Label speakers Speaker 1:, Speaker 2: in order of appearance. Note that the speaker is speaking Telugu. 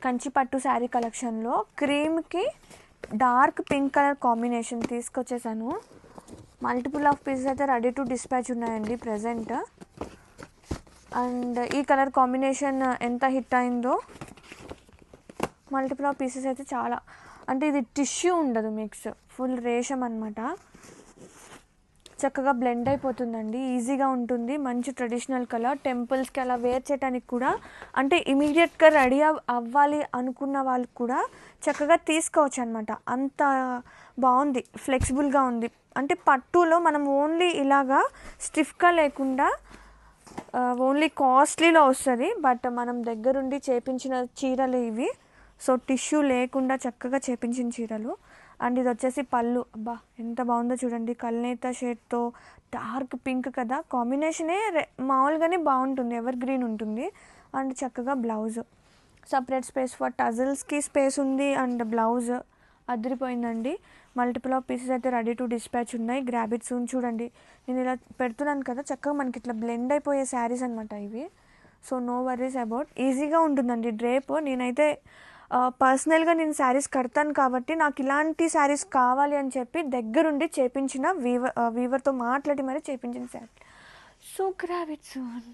Speaker 1: కంచి పట్టు శారీ కలెక్షన్లో క్రీమ్కి డార్క్ పింక్ కలర్ కాంబినేషన్ తీసుకొచ్చేసాను. మల్టిపుల్ ఆఫ్ పీసెస్ అయితే రెడీ టు డిస్పాచ్ ఉన్నాయండి ప్రజెంట్. అండ్ ఈ కలర్ కాంబినేషన్ ఎంత హిట్ అయిందో, మల్టిపుల్ ఆఫ్ పీసెస్ అయితే చాలా, అంటే ఇది టిష్యూ ఉండదు, మిక్స్ ఫుల్ రేషం అనమాట. చక్కగా బ్లెండ్ అయిపోతుందండి, ఈజీగా ఉంటుంది. మంచి ట్రెడిషనల్ కలర్, టెంపుల్స్కి అలా వేర్ చేయడానికి కూడా, అంటే ఇమీడియట్గా రెడీ అవ్వాలి అనుకున్న వాళ్ళకి కూడా చక్కగా తీసుకోవచ్చు అనమాట. అంత బాగుంది, ఫ్లెక్సిబుల్గా ఉంది. అంటే పట్టులో మనం ఓన్లీ ఇలాగా స్టిఫ్గా లేకుండా ఓన్లీ కాస్ట్లీలో వస్తుంది, బట్ మనం దగ్గరుండి చేపించిన చీరలు ఇవి. సో టిష్యూ లేకుండా చక్కగా చేపించిన చీరలు. అండ్ ఇది వచ్చేసి పళ్ళు, అబ్బా ఎంత బాగుందో చూడండి, కల్నేత షేడ్తో డార్క్ పింక్ కదా, కాంబినేషనే మామూలుగానే బాగుంటుంది, ఎవర్ గ్రీన్ ఉంటుంది. అండ్ చక్కగా బ్లౌజ్, సపరేట్ స్పేస్ ఫర్ టజల్స్కి స్పేస్ ఉంది. అండ్ బ్లౌజ్ అదిరిపోయిందండి. మల్టిపుల్ ఆఫ్ పీసెస్ అయితే రెడీ టు డిస్పాచ్ ఉన్నాయి. Grab it soon. చూడండి నేను ఇలా పెడుతున్నాను కదా, చక్కగా మనకి ఇట్లా బ్లెండ్ అయిపోయే శారీస్ అనమాట ఇవి. సో నో వరీస్ అబౌట్, ఈజీగా ఉంటుందండి డ్రేప్. నేనైతే పర్సనల్గా నేను శారీస్ కడతాను కాబట్టి నాకు ఇలాంటి శారీస్ కావాలి అని చెప్పి దగ్గరుండి చేపించిన వీవర్తో మాట్లాడి మరీ చేపించిన sari. So grab it soon.